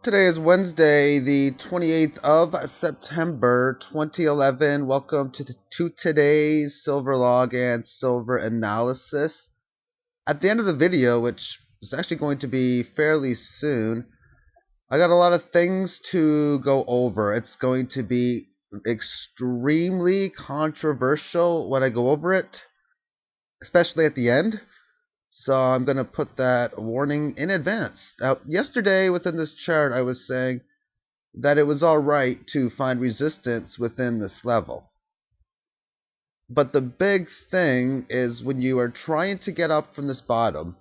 Today is Wednesday, the 28th of September, 2011. Welcome to today's Silver Log and Silver Analysis. At the end of the video, which is actually going to be fairly soon, I got a lot of things to go over. It's going to be extremely controversial when I go over it, especially at the end. So I'm going to put that warning in advance. Now, yesterday within this chart, I was saying that it was all right to find resistance within this level. But the big thing is when you are trying to get up from this bottom,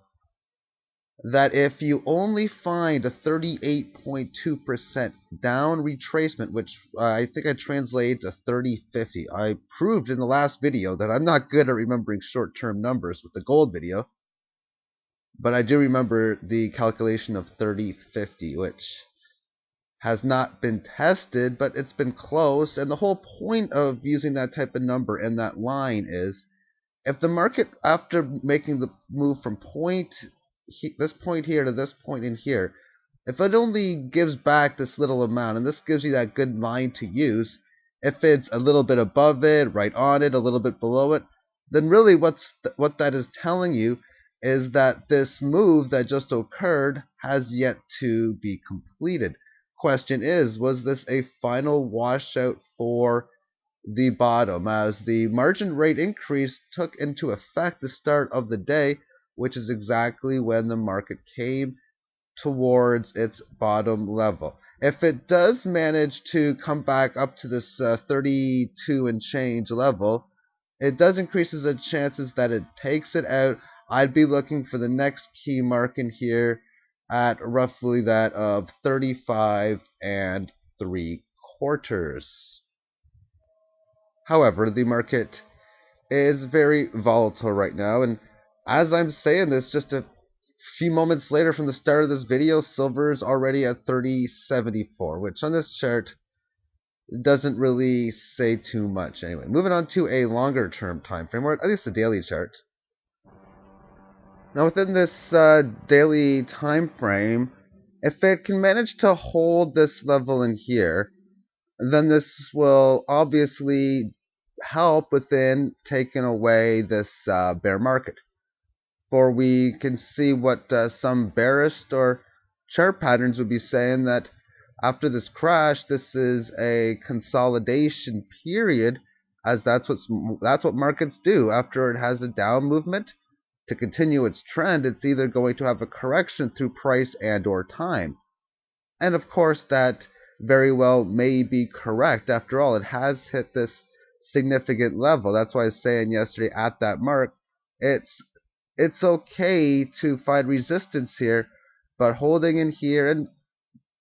that if you only find a 38.2% down retracement, which I think I translated to 3050. I proved in the last video that I'm not good at remembering short-term numbers with the gold video, but I do remember the calculation of 3050, which has not been tested, but it's been close. And the whole point of using that type of number in that line is if the market, after making the move from this point here to this point in here, if it only gives back this little amount, and this gives you that good line to use, if it's a little bit above it, right on it, a little bit below it, then really what that is telling you is that this move that just occurred has yet to be completed. Question is, was this a final washout for the bottom, as the margin rate increase took into effect the start of the day, which is exactly when the market came towards its bottom level? If it does manage to come back up to this 32 and change level, it does increase the chances that it takes it out. I'd be looking for the next key mark in here at roughly that of 35 and 3/4. However, the market is very volatile right now, and as I'm saying this, just a few moments later from the start of this video, silver is already at 30.74, which on this chart doesn't really say too much. Anyway, moving on to a longer term time frame, or at least a daily chart. Now within this daily time frame, if it can manage to hold this level in here, then this will obviously help within taking away this bear market. For we can see what some bearish or chart patterns would be saying, that after this crash, this is a consolidation period, as that's what markets do. After it has a down movement, to continue its trend, it's either going to have a correction through price and or time. And of course, that very well may be correct. After all, it has hit this significant level. That's why I was saying yesterday at that mark, it's okay to find resistance here, but holding in here, and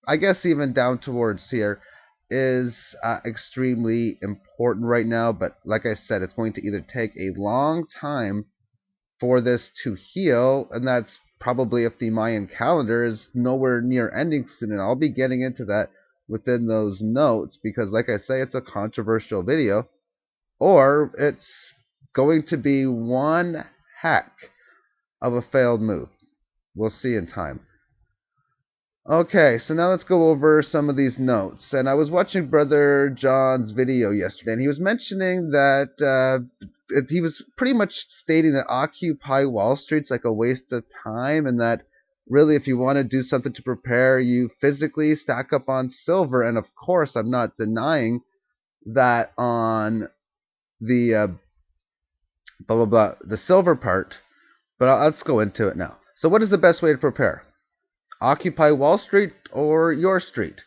I guess even down towards here, is extremely important right now. But like I said, it's going to either take a long time for this to heal, and that's probably if the Mayan calendar is nowhere near ending soon, and I'll be getting into that within those notes, because like I say, it's a controversial video, or it's going to be one heck of a failed move. We'll see in time. Okay, so now let's go over some of these notes. And I was watching Brother John's video yesterday, and he was mentioning that he was pretty much stating that Occupy Wall Street's like a waste of time, and that really if you want to do something to prepare, you physically stack up on silver. And of course, I'm not denying that on the blah blah blah, the silver part, but let's go into it now. So what is the best way to prepare? Occupy Wall Street or your street?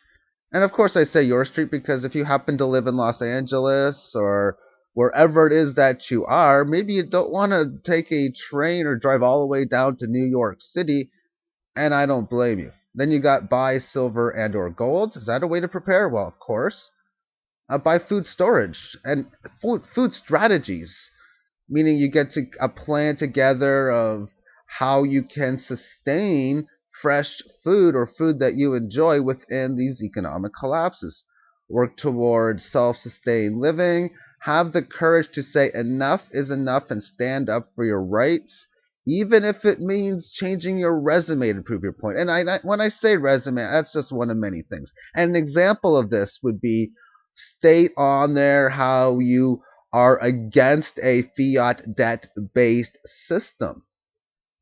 And of course I say your street because if you happen to live in Los Angeles or wherever it is that you are, maybe you don't want to take a train or drive all the way down to New York City, and I don't blame you. Then you got buy silver and or gold. Is that a way to prepare? Well, of course. Buy food storage and food strategies, meaning you get to a plan together of how you can sustain fresh food or food that you enjoy within these economic collapses. Work towards self-sustained living. Have the courage to say enough is enough and stand up for your rights. even if it means changing your resume to prove your point. And when I say resume, that's just one of many things. And an example of this would be state on there how you are against a fiat debt based system.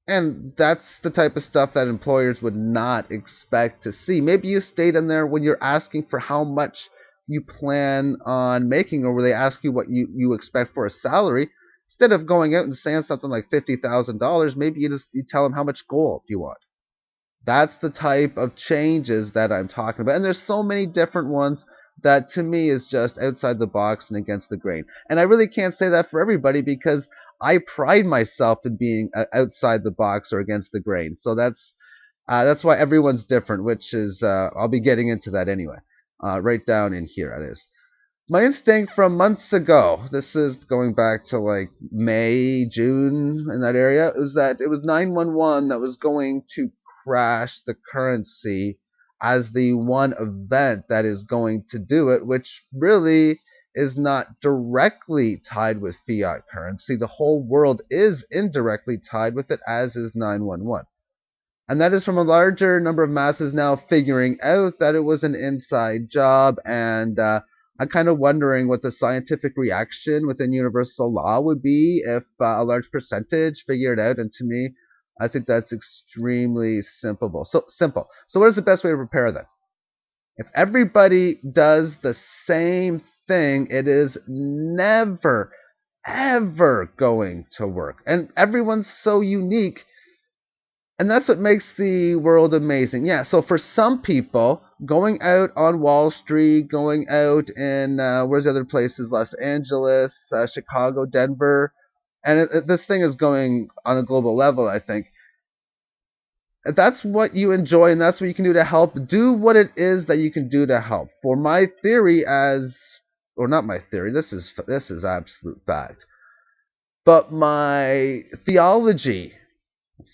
And that's the type of stuff that employers would not expect to see. Maybe you state in there when you're asking for how much you plan on making, or where they ask you what you expect for a salary. Instead of going out and saying something like $50,000, maybe you tell them how much gold you want. That's the type of changes that I'm talking about. And there's so many different ones that to me is just outside the box and against the grain. And I really can't say that for everybody because I pride myself in being outside the box or against the grain. So that's why everyone's different, which is I'll be getting into that anyway. Right down in here it is. My instinct from months ago, this is going back to like May, June, in that area, is that it was 911 that was going to crash the currency as the one event that is going to do it, which really is not directly tied with fiat currency. The whole world is indirectly tied with it, as is 911. And that is from a larger number of masses now figuring out that it was an inside job. And I'm kind of wondering what the scientific reaction within universal law would be if a large percentage figured it out. And to me, I think that's extremely simple. So what is the best way to prepare then? If everybody does the same thing, it is never, ever going to work. And everyone's so unique, and that's what makes the world amazing. Yeah, so for some people, going out on Wall Street, going out in, where's the other places? Los Angeles, Chicago, Denver. And this thing is going on a global level, I think. That's what you enjoy, and that's what you can do to help. Do what it is that you can do to help. For my theory or not my theory, this is absolute fact. But my theology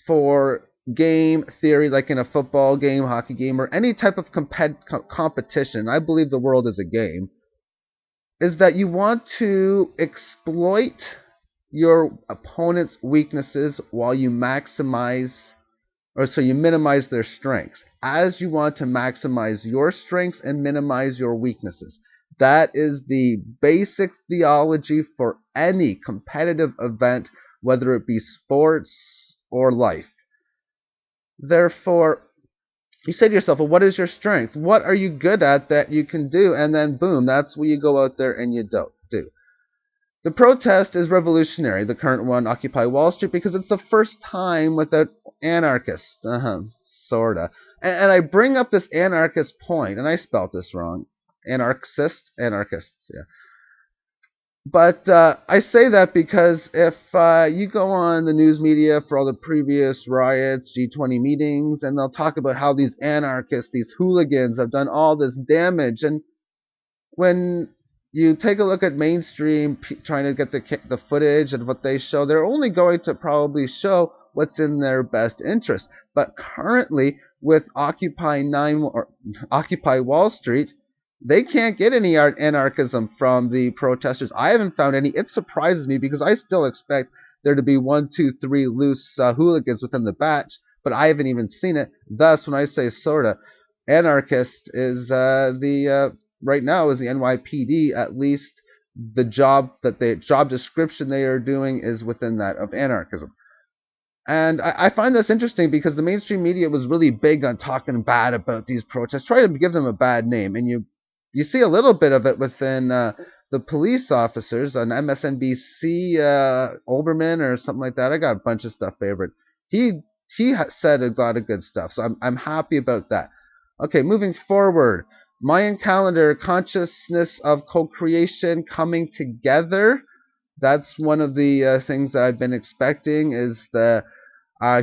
for game theory, like in a football game, hockey game, or any type of competition, I believe the world is a game, is that you want to exploit your opponent's weaknesses while you you minimize their strengths, as you want to maximize your strengths and minimize your weaknesses. That is the basic theology for any competitive event, whether it be sports or life. Therefore, you say to yourself, well, what is your strength? What are you good at that you can do? And then, boom, that's what you go out there and you do. The protest is revolutionary, the current one, Occupy Wall Street, because it's the first time without anarchists. Sorta. And I bring up this anarchist point, and I spelled this wrong. Anarchist? Anarchist, yeah. But I say that because if you go on the news media for all the previous riots, G20 meetings, and they'll talk about how these anarchists, these hooligans have done all this damage. And when you take a look at mainstream trying to get the footage and what they show, they're only going to probably show what's in their best interest. But currently, with Occupy Wall Street, they can't get any anarchism from the protesters. I haven't found any. It surprises me because I still expect there to be 1, 2, 3 loose hooligans within the batch, but I haven't even seen it. Thus, when I say sorta, anarchist is right now is the NYPD. At least the job description they are doing is within that of anarchism. And I find this interesting because the mainstream media was really big on talking bad about these protests, trying to give them a bad name. And you see a little bit of it within the police officers on MSNBC, Olbermann or something like that. I got a bunch of stuff favorite. He said a lot of good stuff, so I'm happy about that. Okay, moving forward. Mayan calendar, consciousness of co-creation coming together. That's one of the things that I've been expecting is the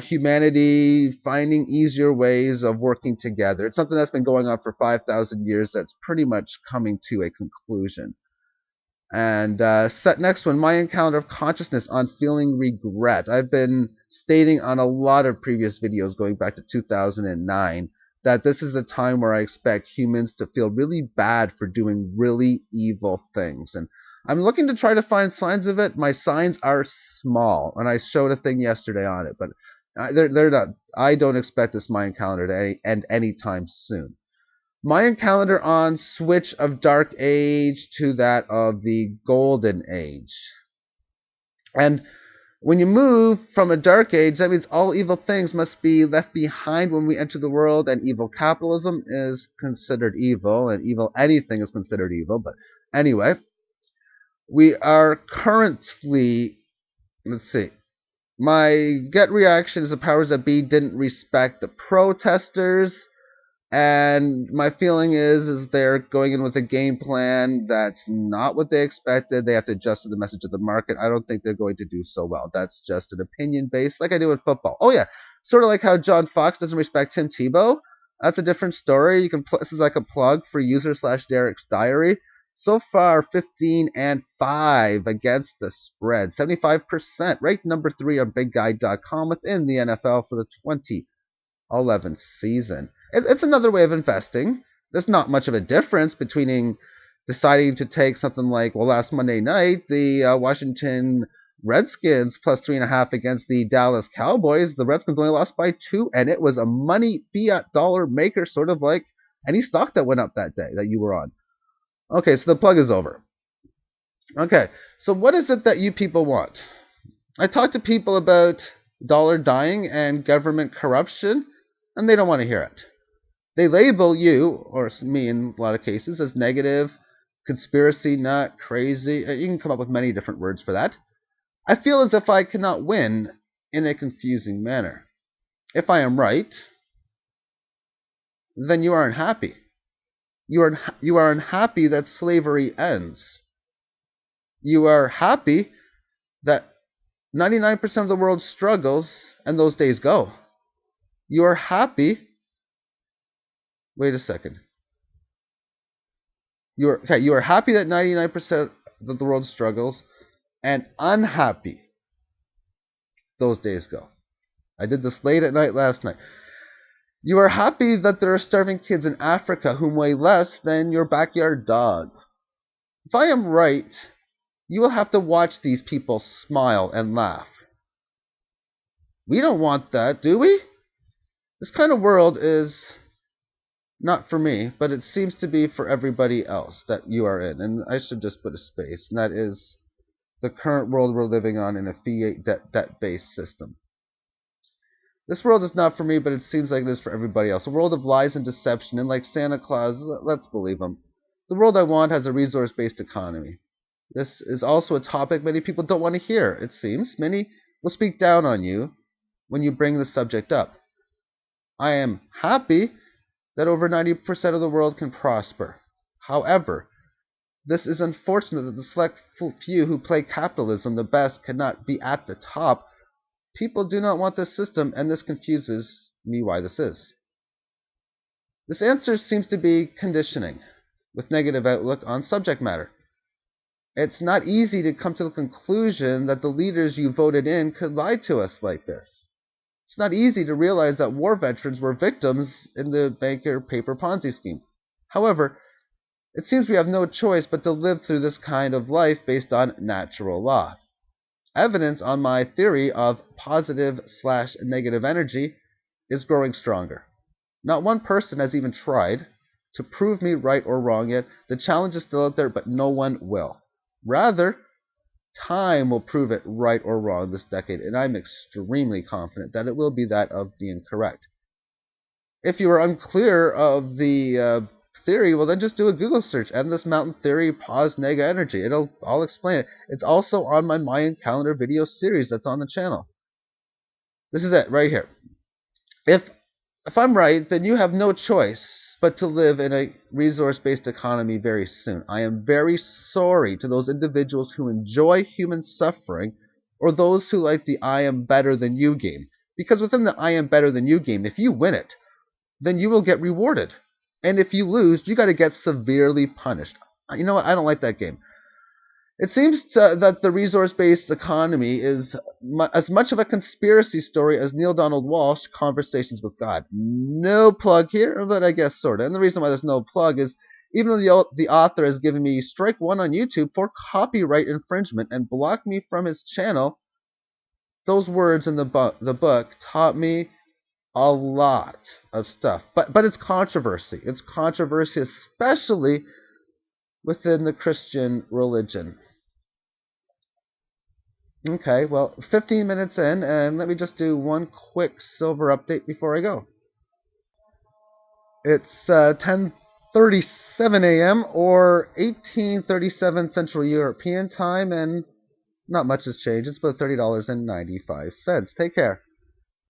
humanity finding easier ways of working together. It's something that's been going on for 5,000 years that's pretty much coming to a conclusion. And next one, Mayan calendar of consciousness on feeling regret. I've been stating on a lot of previous videos going back to 2009 that this is a time where I expect humans to feel really bad for doing really evil things. And I'm looking to try to find signs of it. My signs are small, and I showed a thing yesterday on it, but they're not. I don't expect this Mayan calendar to end anytime soon. Mayan calendar on switch of Dark Age to that of the Golden Age. And when you move from a dark age, that means all evil things must be left behind when we enter the world, and evil capitalism is considered evil, and evil anything is considered evil. But anyway, we are currently, let's see, my gut reaction is the powers that be didn't respect the protesters. And my feeling is they're going in with a game plan that's not what they expected. They have to adjust to the message of the market. I don't think they're going to do so well. That's just an opinion based, like I do in football. Oh yeah, sort of like how John Fox doesn't respect Tim Tebow. That's a different story. You can this is like a plug for user/Derek's diary. So far, 15-5 against the spread, 75%, ranked number 3 on BigGuy.com within the NFL for the 2011 season. It's another way of investing. There's not much of a difference between deciding to take something like, well, last Monday night, the Washington Redskins plus 3.5 against the Dallas Cowboys. The Redskins only lost by 2, and it was a money fiat dollar maker, sort of like any stock that went up that day that you were on. Okay, so the plug is over. Okay, so what is it that you people want? I talked to people about dollar dying and government corruption, and they don't want to hear it. They label you, or me in a lot of cases, as negative, conspiracy nut, crazy. You can come up with many different words for that. I feel as if I cannot win in a confusing manner. If I am right, then you are unhappy. You are unhappy that slavery ends. You are happy that 99% of the world struggles and those days go. You are happy. Wait a second. You are happy that 99% of the world struggles, and unhappy those days go. I did this late at night last night. You are happy that there are starving kids in Africa who weigh less than your backyard dog. If I am right, you will have to watch these people smile and laugh. We don't want that, do we? This kind of world is not for me, but it seems to be for everybody else that you are in. And I should just put a space, and that is the current world we're living on in a fiat debt-based system. This world is not for me, but it seems like it is for everybody else. A world of lies and deception, and like Santa Claus, let's believe him. The world I want has a resource-based economy. This is also a topic many people don't want to hear, it seems. Many will speak down on you when you bring the subject up. I am happy that over 90% of the world can prosper. However, this is unfortunate that the select few who play capitalism the best cannot be at the top. People do not want this system, and this confuses me why this is. This answer seems to be conditioning, with negative outlook on subject matter. It's not easy to come to the conclusion that the leaders you voted in could lie to us like this. It's not easy to realize that war veterans were victims in the banker paper Ponzi scheme. However, it seems we have no choice but to live through this kind of life based on natural law. Evidence on my theory of positive/negative energy is growing stronger. Not one person has even tried to prove me right or wrong yet. The challenge is still out there, but no one will. Rather, time will prove it right or wrong this decade, and I'm extremely confident that it will be that of being correct. If you are unclear of the theory, well then just do a Google search. Endless Mountain Theory, pause nega energy. I'll explain it. It's also on my Mayan calendar video series that's on the channel. This is it right here. If I'm right, then you have no choice but to live in a resource-based economy very soon. I am very sorry to those individuals who enjoy human suffering, or those who like the I am better than you game. Because within the I am better than you game, if you win it, then you will get rewarded. And if you lose, you got to get severely punished. You know what? I don't like that game. It seems that the resource-based economy is as much of a conspiracy story as Neil Donald Walsh, Conversations with God. No plug here, but I guess sort of. And the reason why there's no plug is Even though the author has given me strike one on YouTube for copyright infringement and blocked me from his channel, those words in the book taught me a lot of stuff. But it's controversy. It's controversy, especially within the Christian religion. Okay, well, 15 minutes in, and let me just do one quick silver update before I go. It's 10:37 a.m. or 18:37 Central European Time, and not much has changed. It's about $30.95. Take care.